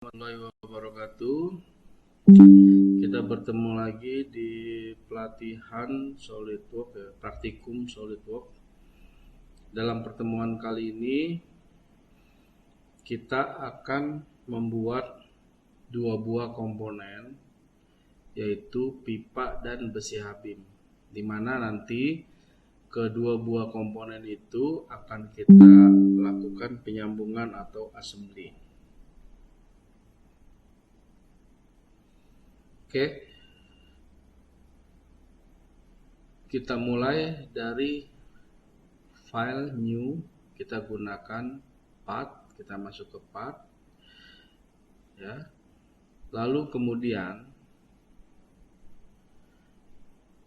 Warahmatullahi wabarakatuh. Kita bertemu lagi di pelatihan SolidWorks ya, praktikum SolidWorks. Dalam pertemuan kali ini kita akan membuat dua buah komponen, yaitu pipa dan besi habim, di mana nanti kedua buah komponen itu akan kita lakukan penyambungan atau assembly. Oke, kita mulai dari file new, kita gunakan path, kita masuk ke path ya. Lalu kemudian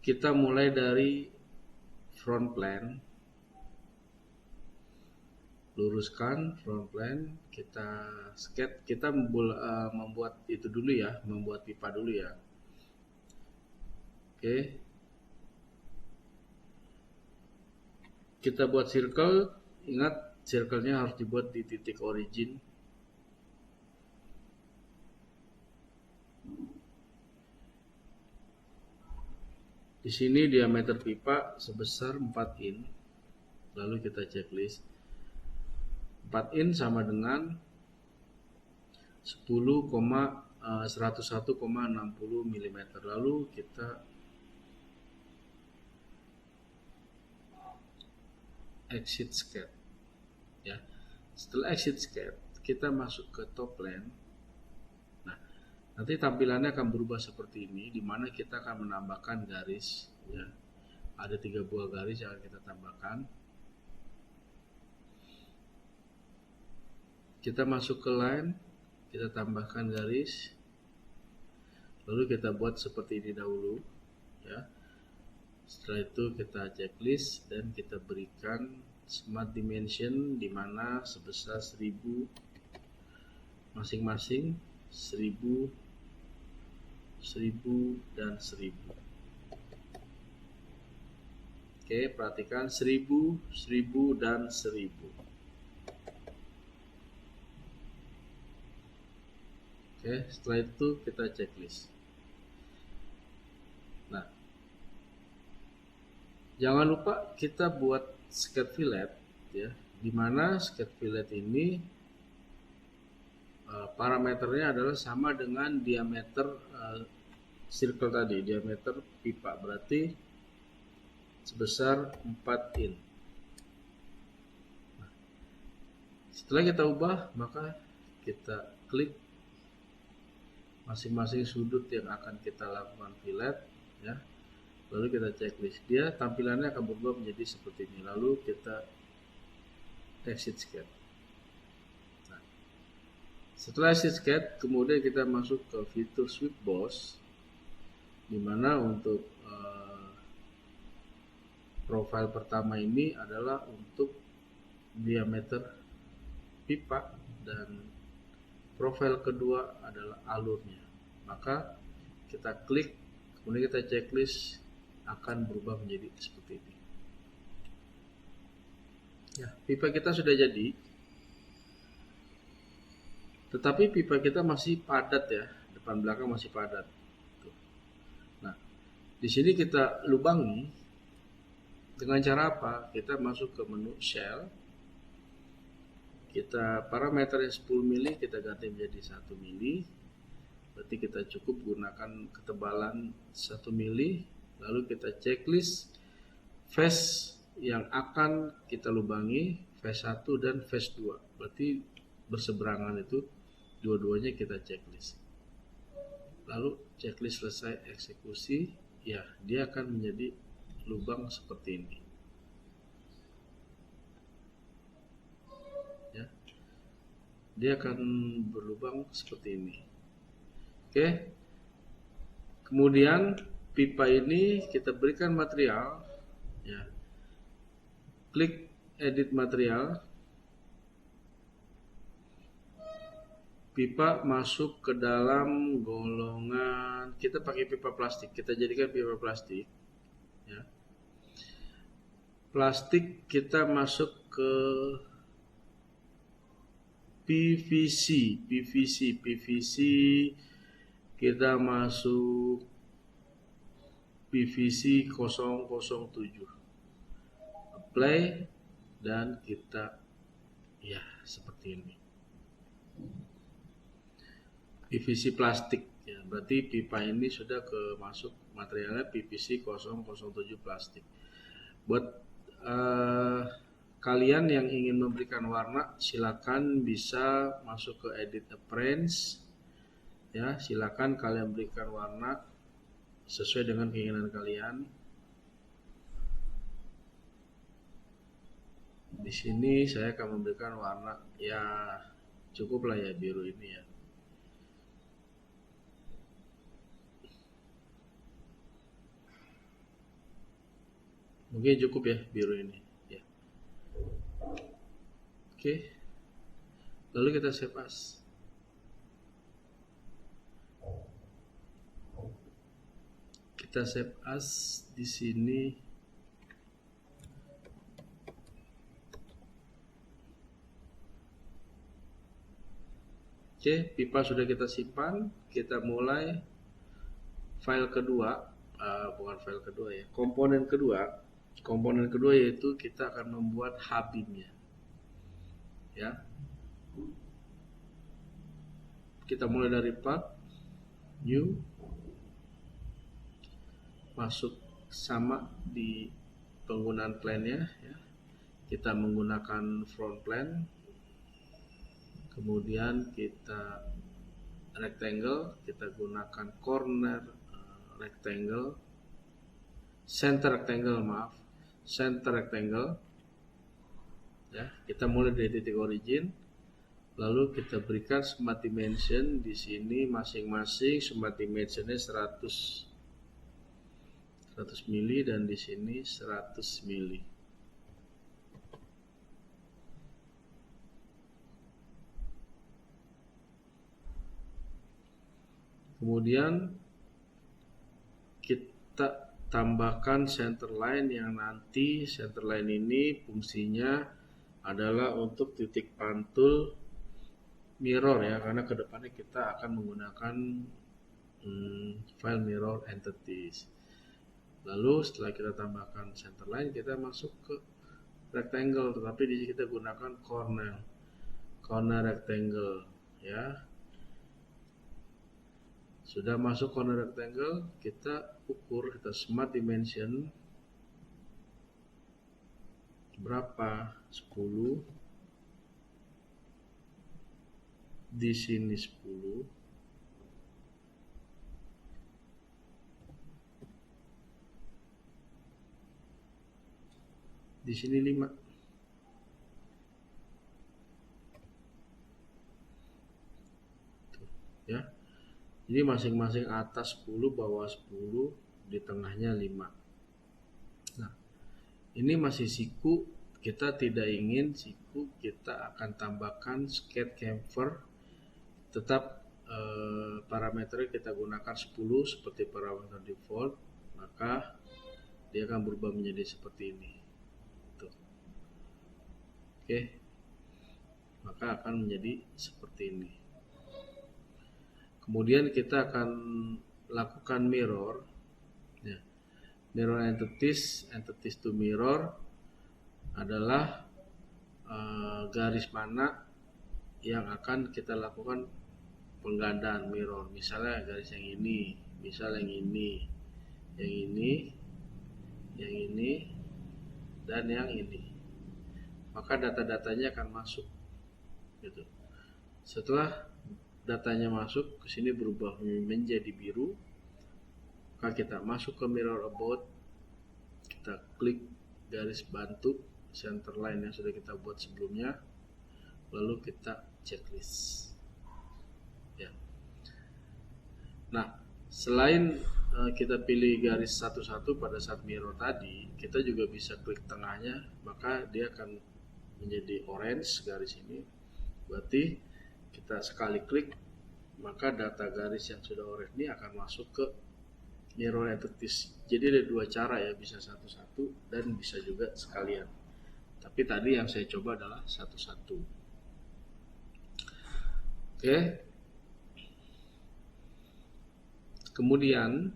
kita mulai dari front plane, luruskan front plane, kita sketch, kita membuat itu dulu ya, membuat pipa dulu ya. Oke, kita buat circle. Ingat, circle-nya harus dibuat di titik origin. Di sini diameter pipa sebesar 4 in. Lalu kita checklist. 4 in sama dengan 101,60 mm. Lalu kita exit sketch ya. Setelah exit sketch, kita masuk ke top plane. Nah, nanti tampilannya akan berubah seperti ini, di mana kita akan menambahkan garis ya. Ada 3 buah garis yang akan kita tambahkan. Kita masuk ke line, kita tambahkan garis, lalu kita buat seperti ini dahulu ya. Setelah itu kita checklist dan kita berikan smart dimension, di mana sebesar 1000 masing-masing, 1000, 1000 dan 1000. Oke, perhatikan 1000, 1000 dan 1000. Oke, setelah itu kita checklist. Nah, jangan lupa kita buat sketch fillet ya, dimana sketch fillet ini parameternya adalah sama dengan diameter circle tadi, diameter pipa, berarti sebesar 4 in. Nah, setelah kita ubah, maka kita klik masing-masing sudut yang akan kita lakukan fillet ya. Lalu kita checklist, dia tampilannya akan berubah menjadi seperti ini. Lalu kita exit sketch. Nah, setelah exit sketch, kemudian kita masuk ke fitur sweep boss, dimana untuk profil pertama ini adalah untuk diameter pipa dan profil kedua adalah alurnya. Maka kita klik, kemudian kita checklist, akan berubah menjadi seperti ini ya. Pipa kita sudah jadi, tetapi pipa kita masih padat ya, depan belakang masih padat. Nah, di sini kita lubangi dengan cara apa? Kita masuk ke menu shell, kita parameternya 10 mili kita ganti menjadi 1 mili. Berarti kita cukup gunakan ketebalan 1 mili. Lalu kita checklist face yang akan kita lubangi, face 1 dan face 2. Berarti berseberangan itu dua-duanya kita checklist. Lalu checklist selesai eksekusi, ya dia akan menjadi lubang seperti ini. Ya. Dia akan berlubang seperti ini. Oke. Kemudian pipa ini kita berikan material ya. Klik edit material. Pipa masuk ke dalam golongan, kita pakai pipa plastik, kita jadikan pipa plastik ya. Plastik kita masuk ke PVC kita masuk PVC 007, apply, dan kita ya seperti ini. PVC plastik ya, berarti pipa ini sudah masuk materialnya PVC 007 plastik. Buat kalian yang ingin memberikan warna, silakan bisa masuk ke edit appearance ya, silakan kalian berikan warna sesuai dengan keinginan kalian. Di sini saya akan memberikan warna ya cukuplah ya biru ini ya. Mungkin cukup ya biru ini ya. Oke. Lalu kita save as. Kita save as di sini. Oke, pipa sudah kita simpan. Kita mulai file kedua, bukan file kedua ya, komponen kedua. Komponen kedua yaitu kita akan membuat hubnya ya. Kita mulai dari part new, masuk sama di penggunaan plan-nya ya. Kita menggunakan front plan, kemudian kita rectangle, kita gunakan corner rectangle, center rectangle ya. Kita mulai dari titik origin, lalu kita berikan smart dimension. Di sini masing-masing smart dimensionnya 100 mili dan di sini 100 mili. Kemudian kita tambahkan center line, yang nanti center line ini fungsinya adalah untuk titik pantul mirror ya, karena kedepannya kita akan menggunakan file mirror entities. Lalu setelah kita tambahkan center line, kita masuk ke rectangle, tetapi di sini kita gunakan corner rectangle ya. Sudah masuk corner rectangle, kita ukur, kita smart dimension berapa, 10, di sini 10, di sini 5. Tuh, ya. Jadi masing-masing atas 10, bawah 10, di tengahnya 5. Nah, ini masih siku, kita tidak ingin siku, kita akan tambahkan skate chamfer. Tetap parameter kita gunakan 10 seperti parameter default, maka dia akan berubah menjadi seperti ini. Tuh. Oke. Maka akan menjadi seperti ini. Kemudian kita akan lakukan mirror ya. Mirror entities to mirror adalah garis mana yang akan kita lakukan penggandaan mirror. Misalnya garis yang ini, misal yang ini, yang ini, yang ini, dan yang ini. Maka data-datanya akan masuk gitu. Setelah datanya masuk ke sini berubah menjadi biru, maka kita masuk ke mirror about, kita klik garis bantu center line yang sudah kita buat sebelumnya, lalu kita checklist ya. Nah, selain kita pilih garis satu-satu pada saat mirror tadi, kita juga bisa klik tengahnya, maka dia akan menjadi orange garis ini. Berarti kita sekali klik, maka data garis yang sudah orange ini akan masuk ke mirror entities. Jadi ada dua cara ya, bisa satu-satu dan bisa juga sekalian. Tapi tadi yang saya coba adalah satu-satu. Oke. Kemudian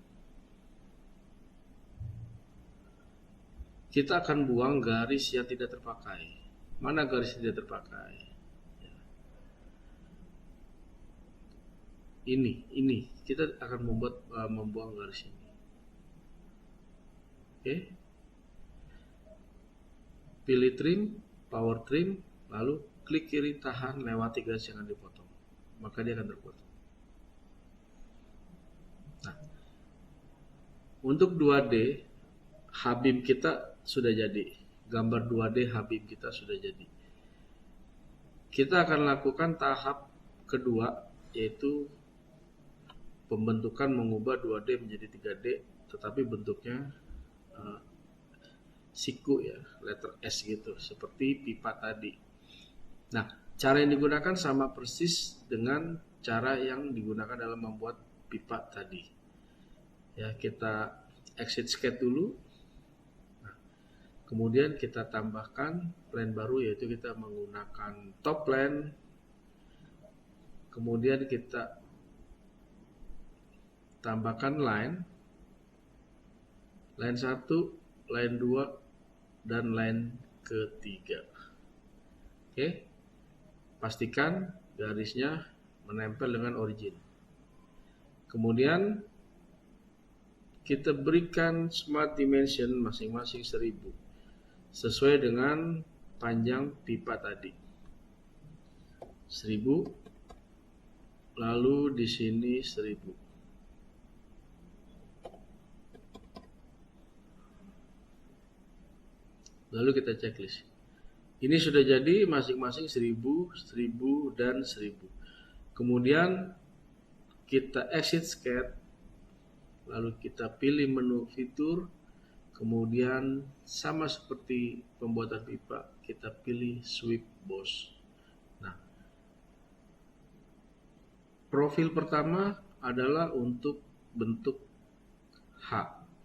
kita akan buang garis yang tidak terpakai. Mana garis yang tidak terpakai? Ini kita akan membuang garis ini. Oke. Pilih trim, power trim, lalu klik kiri tahan lewati garis yang akan dipotong. Maka dia akan terpotong. Nah, untuk 2D Habib kita sudah jadi. Gambar 2D Habib kita sudah jadi. Kita akan lakukan tahap kedua, yaitu pembentukan mengubah 2D menjadi 3D, tetapi bentuknya siku ya, letter S gitu, seperti pipa tadi. Nah, cara yang digunakan sama persis dengan cara yang digunakan dalam membuat pipa tadi. Ya, kita exit sketch dulu. Nah, kemudian kita tambahkan plan baru, yaitu kita menggunakan top plan. Kemudian kita tambahkan line 1, line 2, dan line ketiga. Oke. Pastikan garisnya menempel dengan origin. Kemudian kita berikan smart dimension masing-masing 1000 sesuai dengan panjang pipa tadi. 1000, lalu di sini 1000. Lalu kita checklist. Ini sudah jadi masing-masing 1000, 1000, dan 1000. Kemudian kita exit sketch, lalu kita pilih menu fitur, kemudian sama seperti pembuatan pipa, kita pilih sweep boss. Nah, profil pertama adalah untuk bentuk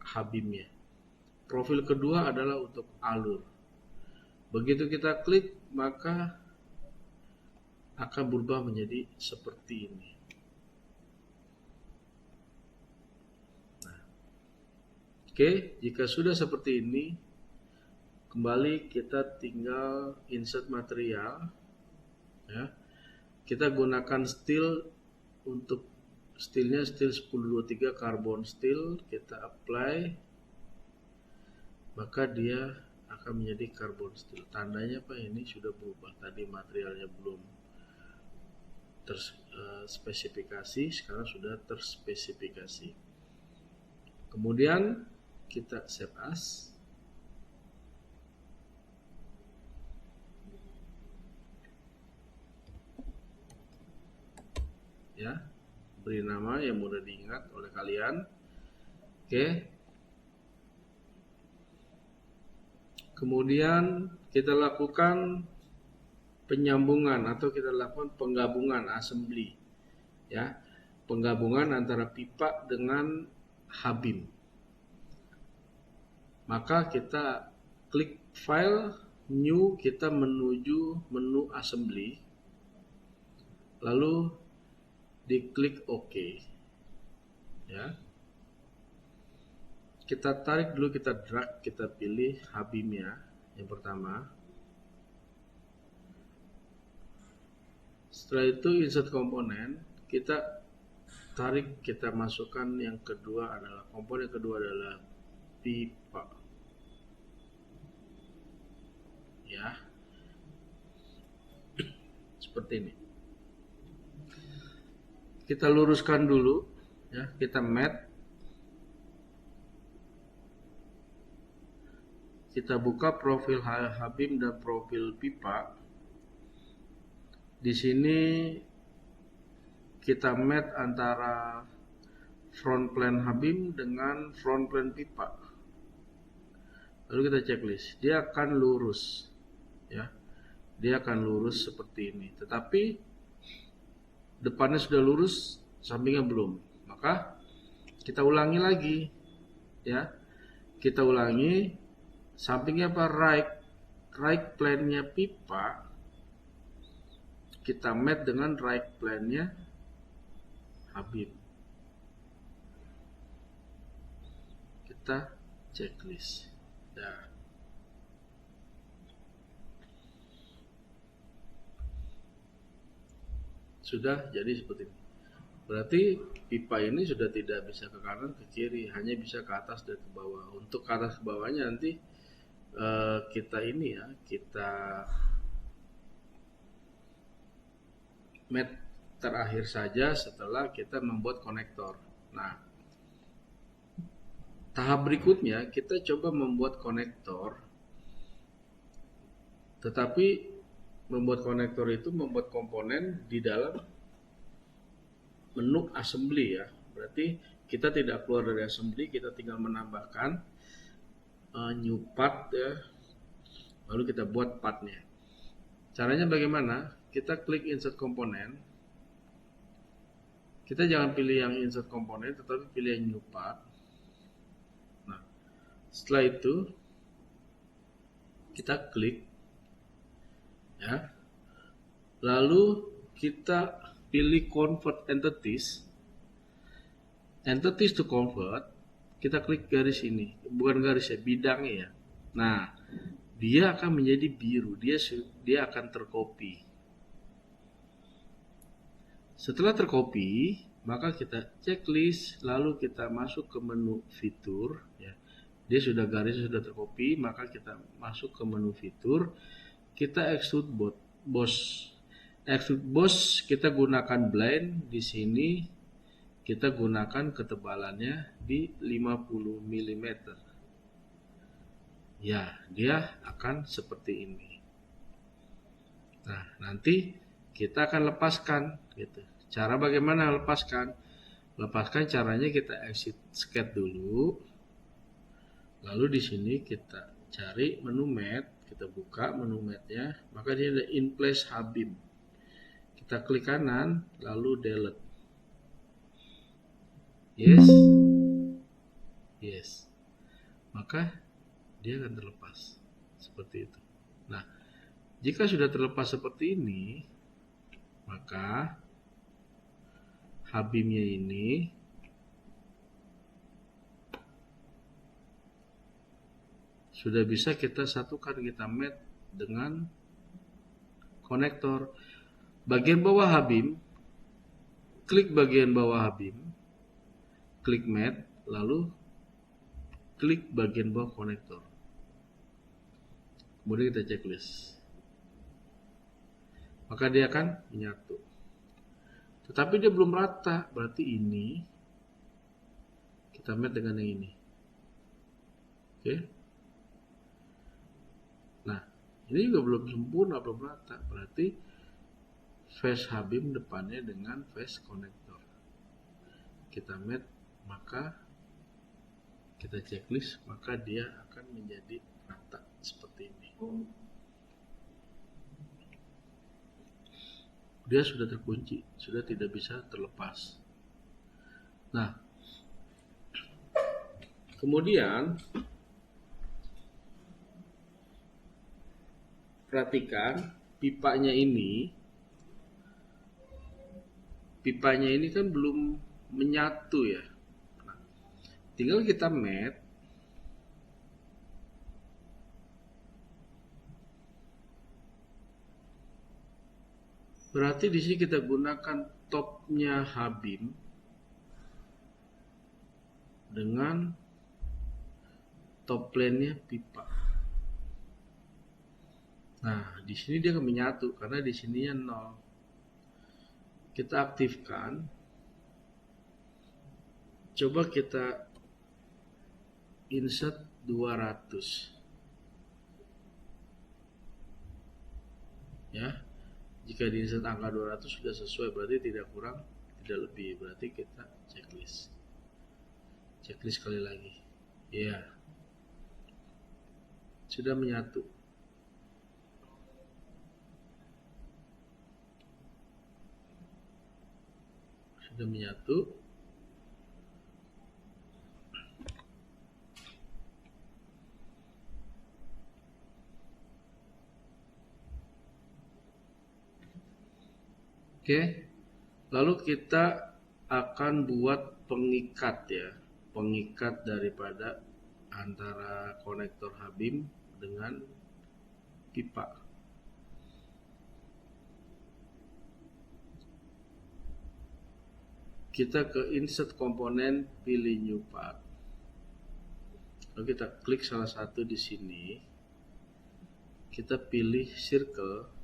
Habibnya. Profil kedua adalah untuk alur. Begitu kita klik, maka akan berubah menjadi seperti ini. Nah, oke, jika sudah seperti ini, kembali kita tinggal insert material. Ya, kita gunakan steel untuk steelnya steel 1023 carbon steel. Kita apply, maka dia akan menjadi carbon steel. Tandanya Pak, ini sudah berubah. Tadi materialnya belum terspesifikasi, sekarang sudah terspesifikasi. Kemudian kita save as. Ya, beri nama yang mudah diingat oleh kalian. Oke. Kemudian kita lakukan penyambungan atau kita lakukan penggabungan assembly, ya, penggabungan antara pipa dengan Habib. Maka kita klik file, new, kita menuju menu assembly, lalu diklik OK, ya. Kita tarik dulu, kita drag, kita pilih Habibnya yang pertama. Setelah itu insert komponen, kita tarik, kita masukkan yang kedua adalah komponen kedua adalah pipa. Ya. Seperti ini. Kita luruskan dulu, ya, kita mat. Kita buka profil Habib dan profil pipa. Di sini kita match antara front plan Habib dengan front plan pipa. Lalu kita checklist. Dia akan lurus, ya. Dia akan lurus seperti ini. Tetapi depannya sudah lurus, sampingnya belum. Maka kita ulangi lagi, ya. Kita ulangi. Sampingnya apa? Right plannya pipa kita match dengan right plane-nya Habib. Kita checklist. Nah, sudah jadi seperti ini. Berarti pipa ini sudah tidak bisa ke kanan ke kiri, hanya bisa ke atas dan ke bawah. Untuk ke atas ke bawahnya nanti kita ini ya, kita match terakhir saja setelah kita membuat konektor. Nah, tahap berikutnya kita coba membuat konektor, tetapi membuat konektor itu membuat komponen di dalam menu assembly ya. Berarti kita tidak keluar dari assembly, kita tinggal menambahkan new part ya. Lalu kita buat partnya. Caranya bagaimana? Kita klik insert komponen. Kita jangan pilih yang insert komponen, tetapi pilih yang new part. Nah, setelah itu kita klik ya. Lalu kita pilih convert entities. Entities to convert, kita klik garis ini, bukan garis ya, bidangnya ya. Nah, dia akan menjadi biru, dia akan tercopy. Setelah tercopy, maka kita checklist, lalu kita masuk ke menu fitur ya. Dia sudah garis sudah tercopy, maka kita masuk ke menu fitur, kita extrude boss. Extrude boss kita gunakan blind di sini, kita gunakan ketebalannya di 50 mm. Ya, dia akan seperti ini. Nah, nanti kita akan lepaskan gitu. Cara bagaimana lepaskan? Lepaskan caranya kita exit sketch dulu. Lalu di sini kita cari menu mat, kita buka menu matnya, maka dia ada in place Habib. Kita klik kanan, lalu delete. Yes. Yes. Maka dia akan terlepas seperti itu. Nah, jika sudah terlepas seperti ini, maka Habibnya ini sudah bisa kita satukan, kita match dengan konektor. Bagian bawah Habib, klik bagian bawah Habib, klik match, lalu klik bagian bawah konektor. Kemudian kita checklist. Maka dia akan menyatu. Tetapi dia belum rata, berarti ini kita match dengan yang ini. Oke. Nah, ini juga belum sempurna, belum rata. Berarti face Habib depannya dengan face konektor. Kita match, maka kita checklist, maka dia akan menjadi rata seperti ini. Dia sudah terkunci, sudah tidak bisa terlepas. Nah, kemudian perhatikan pipanya ini kan belum menyatu ya. Nah, tinggal kita match. Berarti di sini kita gunakan topnya Habib dengan top plane-nya pipa. Nah, di sini dia akan menyatu karena di sininya 0. Kita aktifkan. Coba kita insert 200. Ya. Jika di insert angka 200 sudah sesuai, berarti tidak kurang, tidak lebih. Berarti kita checklist. Checklist sekali lagi. Ya. Sudah menyatu. Sudah menyatu. Oke, lalu kita akan buat pengikat ya, pengikat daripada antara konektor H-beam dengan pipa. Kita ke insert komponen, pilih new part. Lalu kita klik salah satu di sini. Kita pilih circle.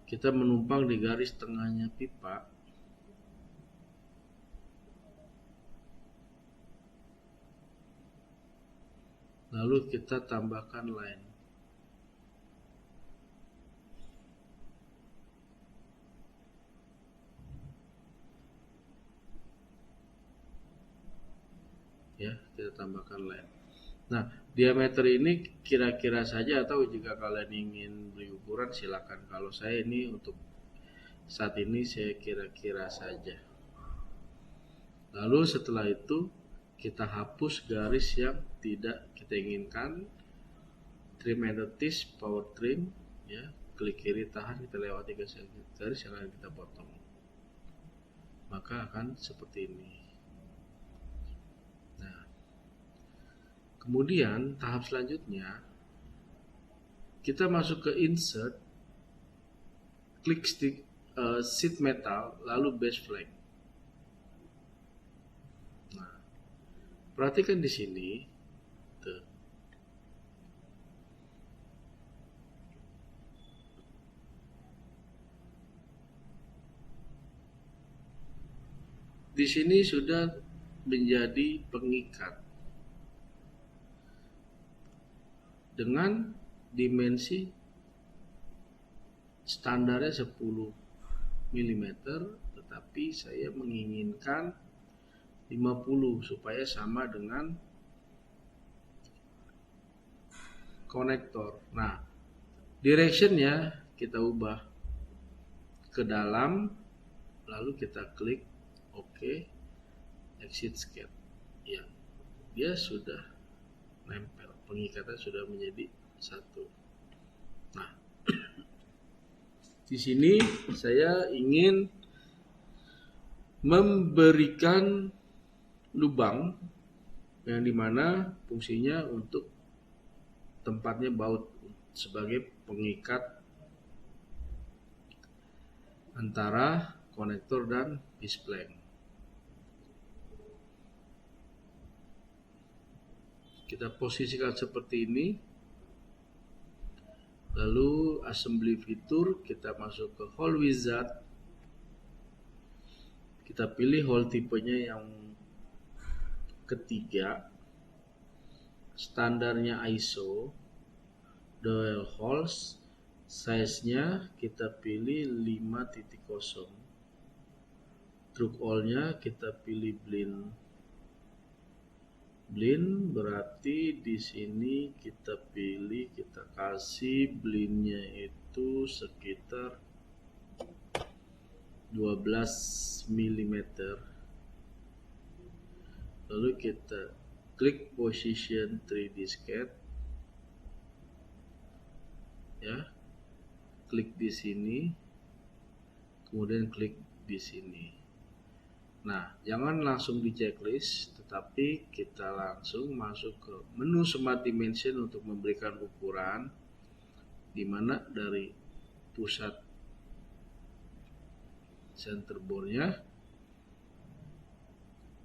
Kita menumpang di garis tengahnya pipa. Lalu kita tambahkan line. Ya, kita tambahkan line. Nah, diameter ini kira-kira saja, atau jika kalian ingin beri ukuran silakan. Kalau saya ini untuk saat ini saya kira-kira saja. Lalu setelah itu kita hapus garis yang tidak kita inginkan. Trim entities, power trim, ya, klik kiri tahan, kita lewati garis yang akan kita potong. Maka akan seperti ini. Nah, kemudian tahap selanjutnya kita masuk ke insert, klik sheet metal, lalu base flake. Nah, perhatikan di sini, tuh. Di sini sudah menjadi pengikat dengan dimensi standarnya 10 mm, tetapi saya menginginkan 50 supaya sama dengan konektor. Nah, directionnya kita ubah ke dalam, lalu kita klik OK, exit sketch. Ya, dia sudah nempel, pengikatan sudah menjadi satu. Nah, di sini saya ingin memberikan lubang yang dimana fungsinya untuk tempatnya baut sebagai pengikat antara konektor dan display. Kita posisikan seperti ini. Lalu assembly fitur, kita masuk ke hole wizard. Kita pilih hole tipenya yang ketiga. Standarnya ISO. Dual holes. Size-nya kita pilih 5.0. Stroke all-nya kita pilih blend. Blend berarti di sini kita pilih, kita kasih blendnya itu sekitar 12 mm. Lalu kita klik position 3D sketch, ya, klik di sini, kemudian klik di sini. Nah, jangan langsung di checklist, tetapi kita langsung masuk ke menu Smart Dimension untuk memberikan ukuran, di mana dari pusat center bore-nya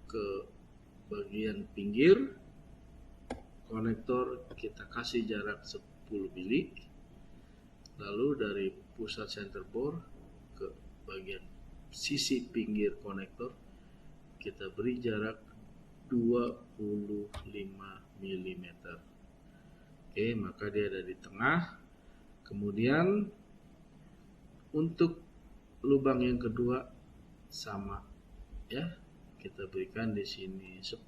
ke bagian pinggir konektor kita kasih jarak 10 mili. Lalu dari pusat center bore ke bagian sisi pinggir konektor kita beri jarak 25 mm. Oke, maka dia ada di tengah. Kemudian untuk lubang yang kedua sama, ya, kita berikan di sini 10.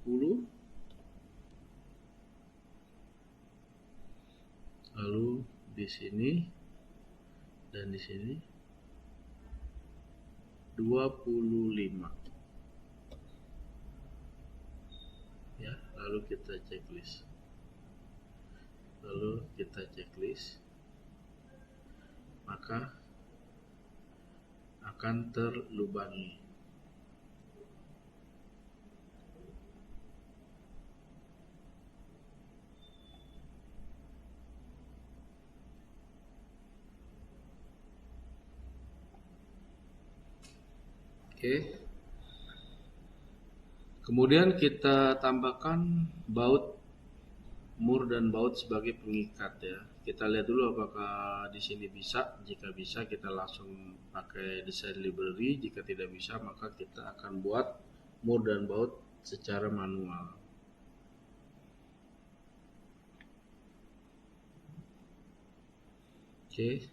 Lalu di sini dan di sini 25. Ya, lalu kita checklist. Maka akan terlubangi. Oke. Kemudian kita tambahkan baut mur dan baut sebagai pengikat ya. Kita lihat dulu apakah di sini bisa. Jika bisa kita langsung pakai design library. Jika tidak bisa maka kita akan buat mur dan baut secara manual. Oke.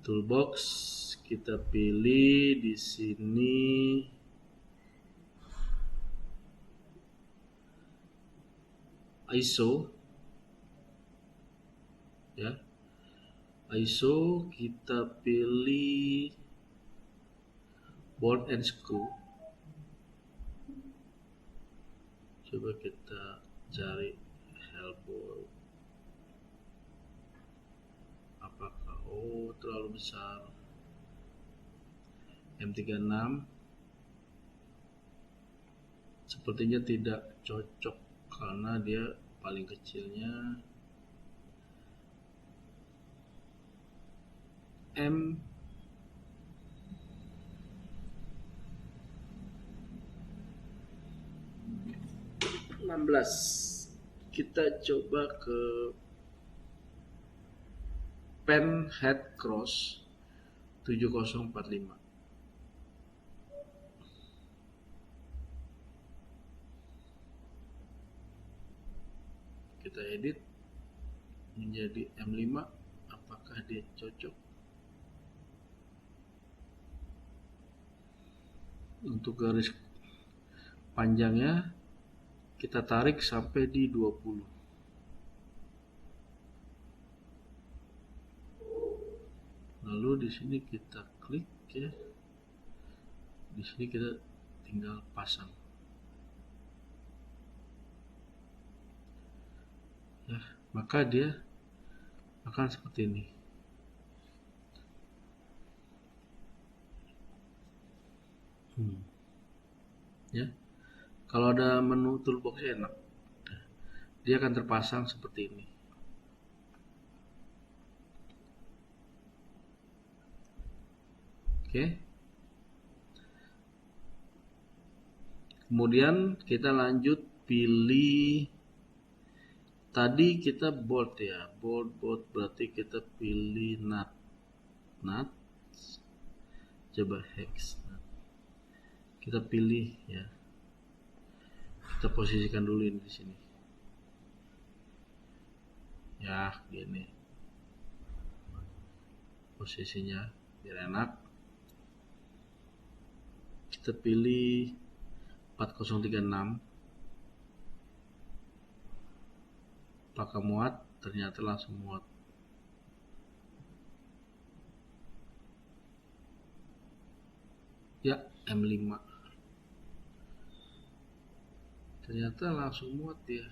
Toolbox kita pilih di sini ISO ya. ISO kita pilih bolt and screw. Coba kita cari elbow. Apakah terlalu besar? M36 sepertinya tidak cocok karena dia paling kecilnya M16. Kita coba ke pen head cross 7045. Kita edit menjadi M5. Apakah dia cocok? Untuk garis panjangnya kita tarik sampai di 20. Lalu di sini kita klik ya. Di sini kita tinggal pasang. Ya, maka dia akan seperti ini. Ya. Kalau ada menu toolbox enak. Dia akan terpasang seperti ini. Oke. Kemudian kita lanjut pilih, tadi kita bolt ya, bolt berarti kita pilih nut, coba hex, kita pilih ya, kita posisikan dulu ini di sini, ya gini, posisinya biar enak. Kita pilih 4036. Apakah muat? Ternyata langsung muat. Ya, M5. Ternyata langsung muat ya.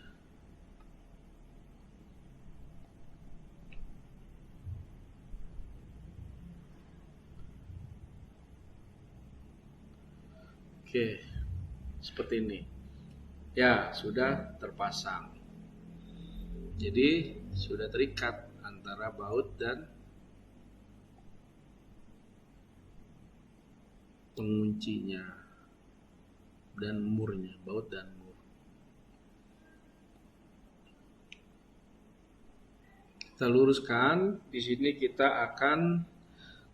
Oke, seperti ini. Ya, sudah terpasang. Jadi, sudah terikat antara baut dan penguncinya dan murnya, baut dan mur. Kita luruskan. Di sini kita akan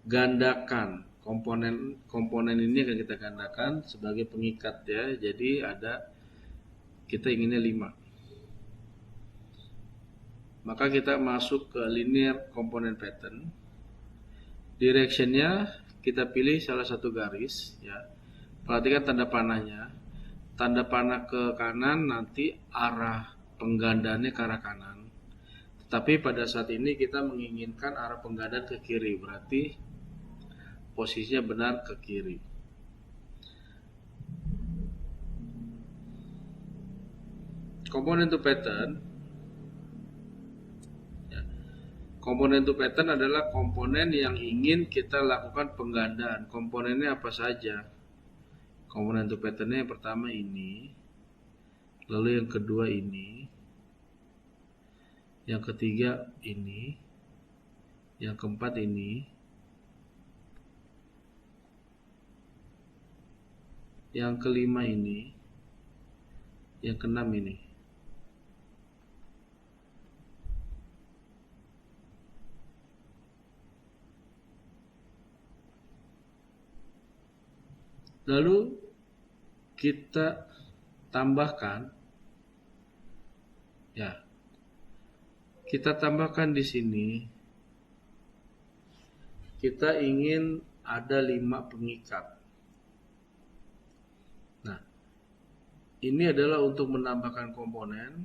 gandakan komponen ini, akan kita gandakan sebagai pengikat ya. Jadi kita inginnya 5. Maka kita masuk ke linear component pattern. Directionnya kita pilih salah satu garis ya. Perhatikan tanda panahnya. Tanda panah ke kanan nanti arah penggandaannya ke arah kanan. Tetapi pada saat ini kita menginginkan arah penggandaan ke kiri, berarti posisinya benar ke kiri. Komponen to pattern. Ya. Komponen to pattern adalah komponen yang ingin kita lakukan penggandaan. Komponennya apa saja? Komponen to patternnya yang pertama ini, lalu yang kedua ini, yang ketiga ini, yang keempat ini, yang kelima ini, yang keenam ini. Lalu kita tambahkan, ya, kita tambahkan di sini. Kita ingin ada 5 pengikat. Nah, ini adalah untuk menambahkan komponen.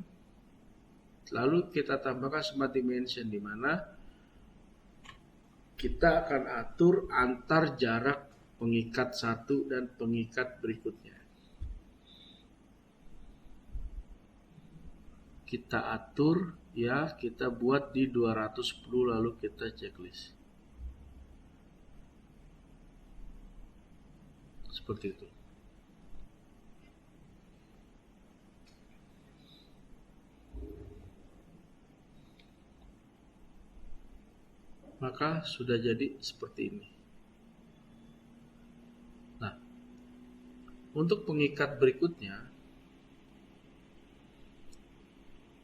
Lalu kita tambahkan smart dimension, di mana kita akan atur antar jarak pengikat satu dan pengikat berikutnya. Kita atur, ya, kita buat di 210, lalu kita checklist. Seperti itu. Maka sudah jadi seperti ini. Nah, untuk pengikat berikutnya,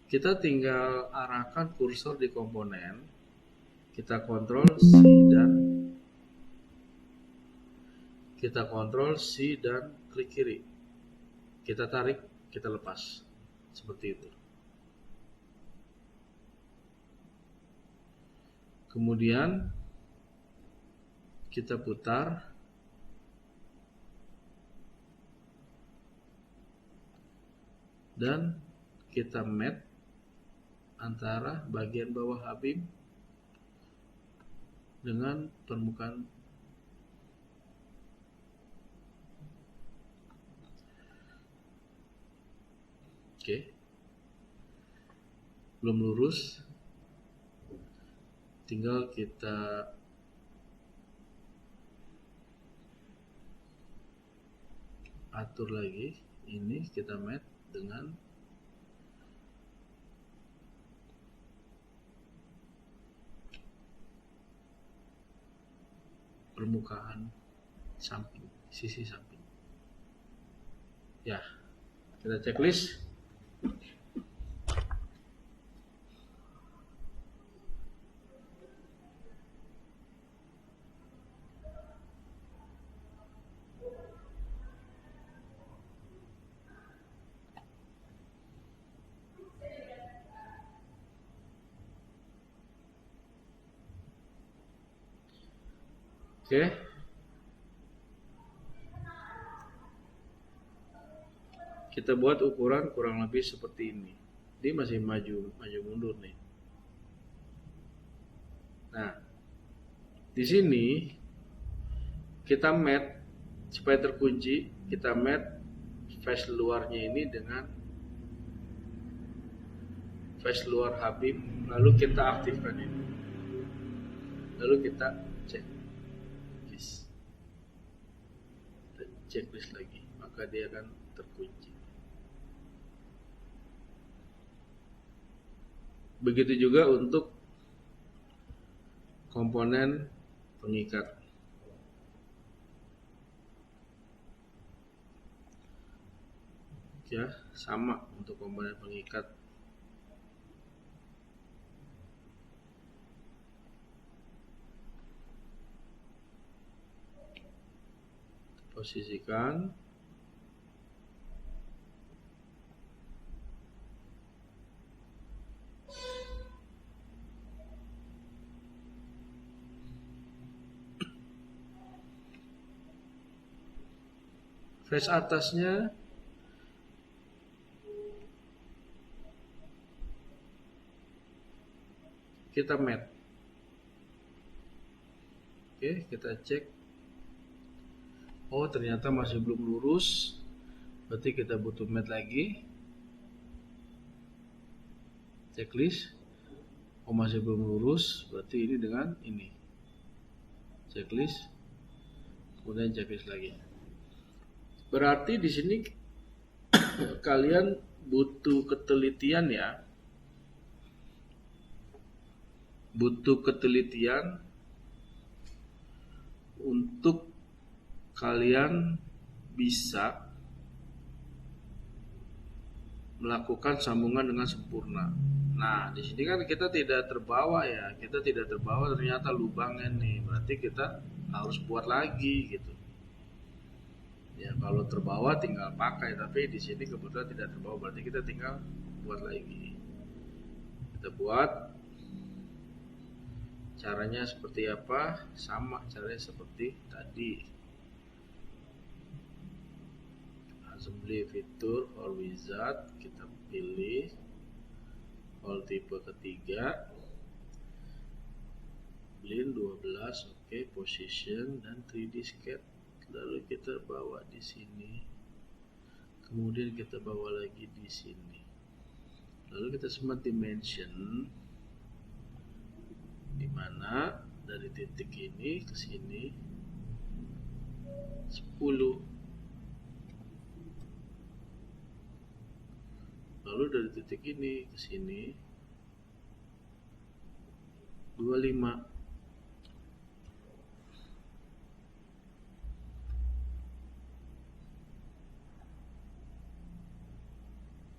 kita tinggal arahkan kursor di komponen, kita kontrol C dan klik kiri, kita tarik, kita lepas, seperti itu. Kemudian kita putar, dan kita match antara bagian bawah Habib dengan permukaan. Oke. Belum lurus, tinggal kita atur lagi. Ini kita match dengan permukaan samping, sisi samping. Ya, kita checklist. Oke. Kita buat ukuran kurang lebih seperti ini. Dia masih maju mundur nih. Nah, di sini kita match supaya terkunci, kita match face luarnya ini dengan face luar Habib, lalu kita aktifkan ini. Lalu kita cek. Checklist lagi, maka dia akan terkunci. Begitu juga untuk komponen pengikat. Ya, sama untuk komponen pengikat. Posisikan. Face atasnya kita match. Oke, kita cek. Oh, ternyata masih belum lurus. Berarti kita butuh match lagi. Checklist. masih belum lurus, berarti ini dengan ini. Checklist, kemudian checklist lagi. Berarti di sini kalian butuh ketelitian ya. Butuh ketelitian untuk kalian bisa melakukan sambungan dengan sempurna. Nah, di sini kan kita tidak terbawa ya, kita tidak terbawa ternyata lubangnya nih, berarti kita harus buat lagi gitu. Ya kalau terbawa tinggal pakai, tapi di sini kebetulan tidak terbawa, berarti kita tinggal buat lagi. Kita buat, caranya seperti apa? Sama caranya seperti tadi. Assembly fitur or wizard, kita pilih all tipe ketiga, blend 12, oke, position dan 3D sketch. Lalu kita bawa di sini, kemudian kita bawa lagi di sini, lalu kita smart dimension, dimana dari titik ini ke sini 10, lalu dari titik ini ke sini 25.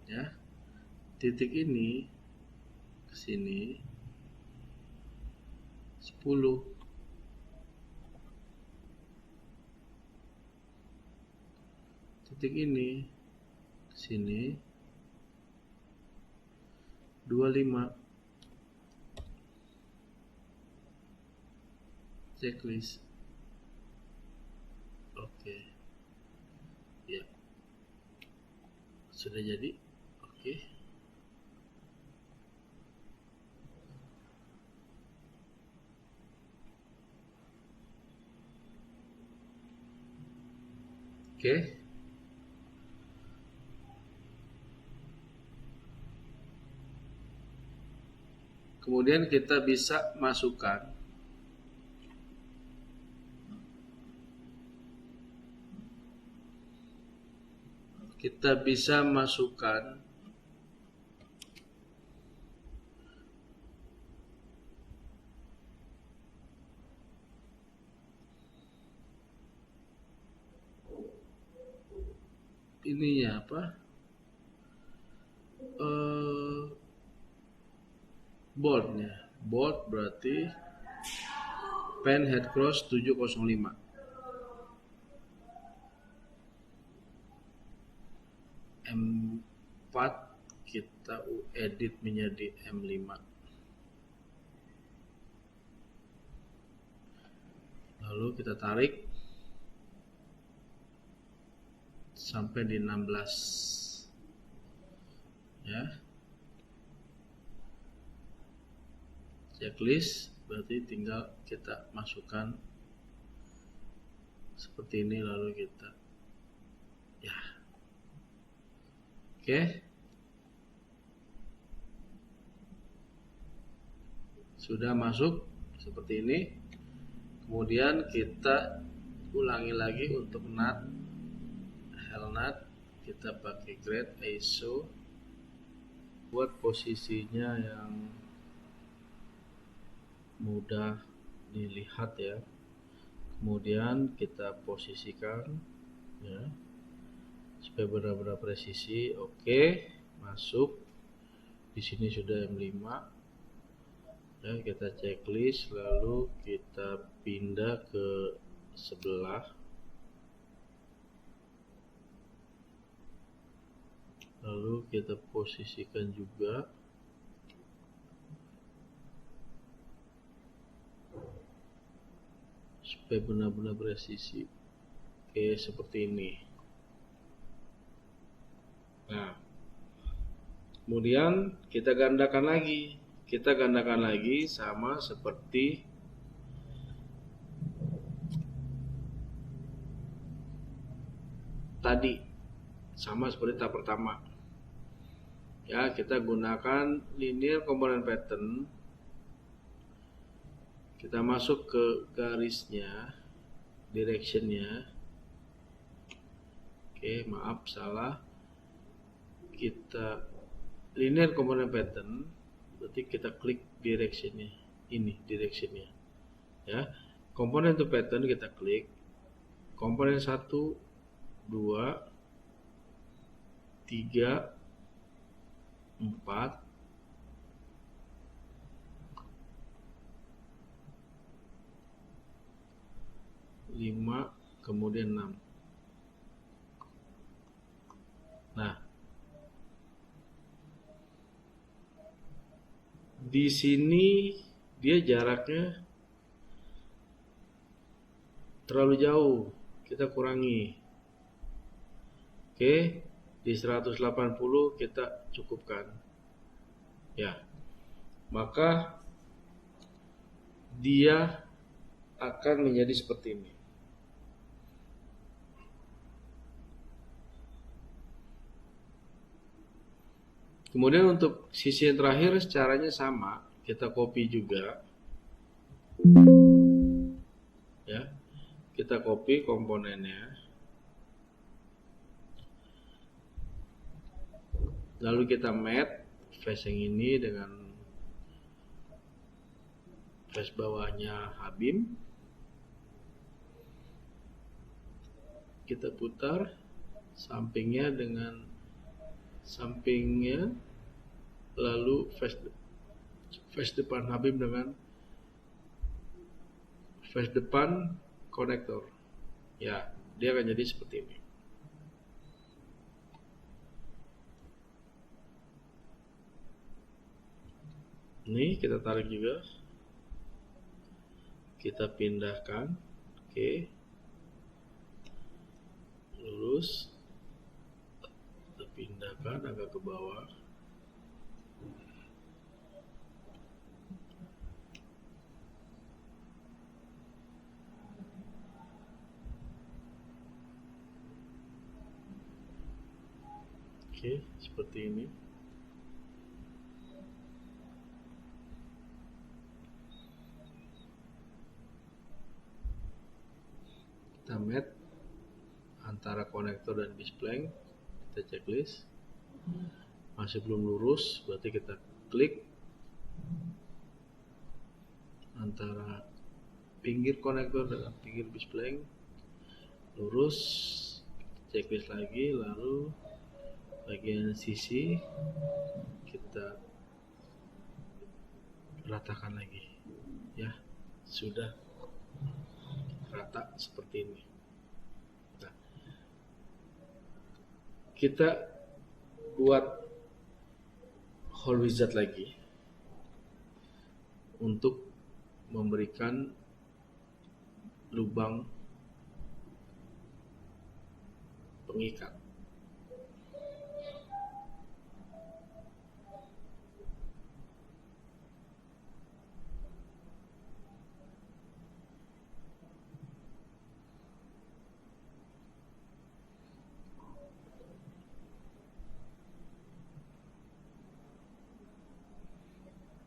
Ya, titik ini ke sini 10. Titik ini ke sini 25. Checklist. Oke. Ya. Sudah jadi. Oke. Oke. Kemudian kita bisa masukkan ininya apa? Boldnya. Bold berarti pen head cross 705. M4 kita edit menjadi M5. Lalu kita tarik sampai di 16. Ya. Checklist berarti tinggal kita masukkan seperti ini, lalu kita ya. Oke. Sudah masuk seperti ini. Kemudian kita ulangi lagi untuk nut, hell nut, kita pakai grade ISO buat posisinya yang mudah dilihat ya. Kemudian kita posisikan ya supaya benar-benar presisi. Oke, masuk. Di sini sudah M5. Ya, kita checklist, lalu kita pindah ke sebelah, lalu kita posisikan juga supaya benar-benar presisi. Oke, seperti ini. Nah, kemudian kita gandakan lagi. Kita gandakan lagi sama seperti tadi, sama seperti tahap pertama. Ya, kita gunakan linear component pattern Kita masuk ke garisnya, directionnya. Oke, maaf salah. Kita linear component pattern, berarti kita klik directionnya. Ini directionnya. Ya, komponen to pattern kita klik. Komponen 1, 2, 3, 4, 5, kemudian 6. Nah, di sini dia jaraknya terlalu jauh, kita kurangi. Oke, di 180 kita cukupkan. Ya, maka dia akan menjadi seperti ini. Kemudian untuk sisi yang terakhir caranya sama, kita copy juga. Ya, kita copy komponennya. Lalu kita match face yang ini dengan face bawahnya Habim. Kita putar sampingnya dengan sampingnya, lalu face depan Habim dengan face depan konektor. Ya, dia akan jadi seperti ini. Ini kita tarik juga, kita pindahkan. Oke, lurus, kita pindahkan agak ke bawah. Oke, seperti ini. Kita match antara konektor dan bisplank, kita checklist. Masih belum lurus, berarti kita klik antara pinggir konektor dengan pinggir bisplank, lurus, checklist lagi, lalu bagian sisi kita ratakan lagi. Ya, sudah rata seperti ini. Nah, kita buat hole wizard lagi untuk memberikan lubang pengikat.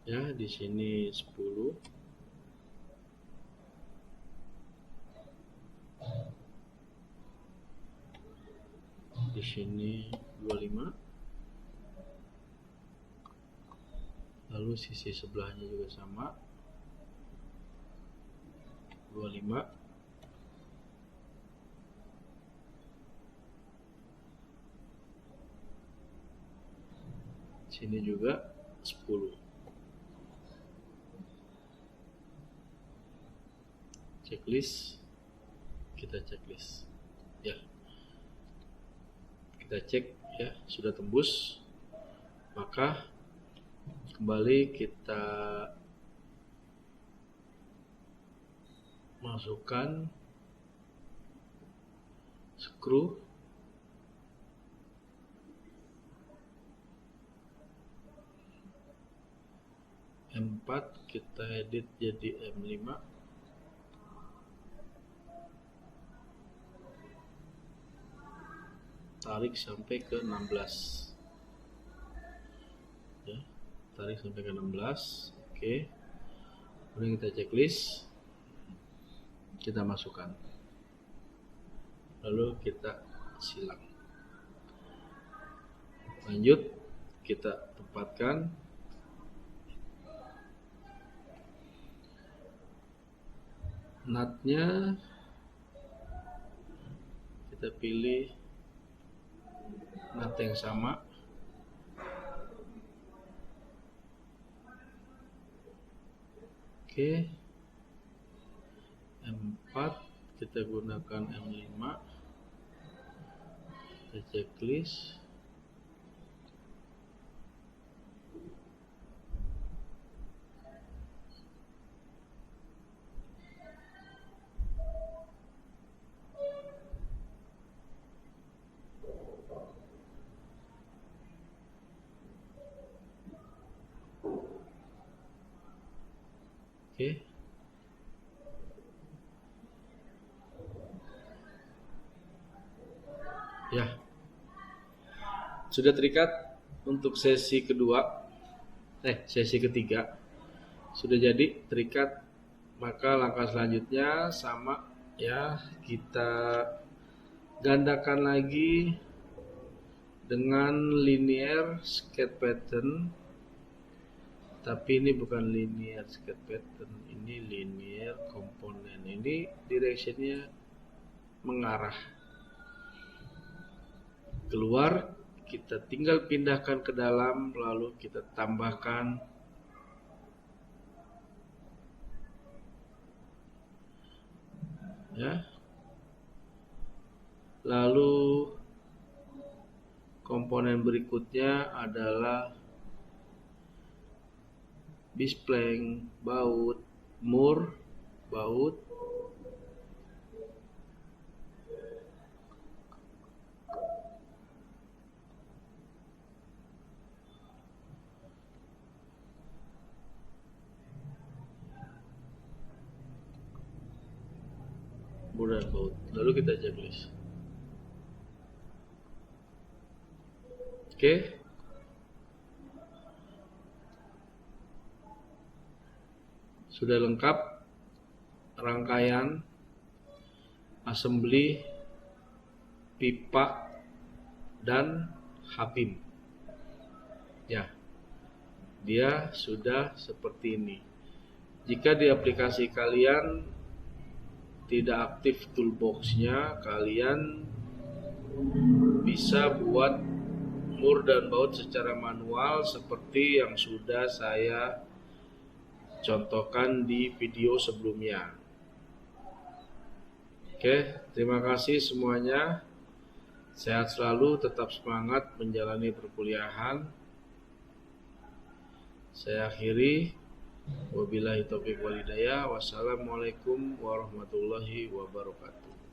Ya, di sini 10. Di sini 25. Lalu sisi sebelahnya juga sama, 25. Sini juga 10. Checklist, kita checklist. Ya, kita cek ya, sudah tembus. Maka kembali kita masukkan skru M4, kita edit jadi M5. Tarik sampai ke 16. Ya, tarik sampai ke 16. Oke. Kemudian kita checklist, kita masukkan, lalu kita silang. Lanjut, kita tempatkan. Nutnya kita pilih nut yang sama. Oke, M4 kita gunakan M5. Kita checklist. Oke. Ya. Sudah terikat untuk sesi kedua. Sesi ketiga. Sudah jadi terikat. Maka langkah selanjutnya sama ya, kita gandakan lagi dengan linear sketch pattern. Tapi ini bukan linear sketch pattern, ini linear komponen. Ini directionnya mengarah keluar, kita tinggal pindahkan ke dalam, lalu kita tambahkan ya. Lalu komponen berikutnya adalah bisplank, baut, mur, baut, mur dan baut. Lalu kita checklist. Oke. Sudah lengkap rangkaian assembly pipa dan hapim. Ya, dia sudah seperti ini. Jika di aplikasi kalian tidak aktif toolbox-nya, kalian bisa buat mur dan baut secara manual seperti yang sudah saya contohkan di video sebelumnya. Oke, terima kasih semuanya. Sehat selalu, tetap semangat menjalani perkuliahan. Saya akhiri. Wabillahi taufiq wal hidayah. Wassalamualaikum warahmatullahi wabarakatuh.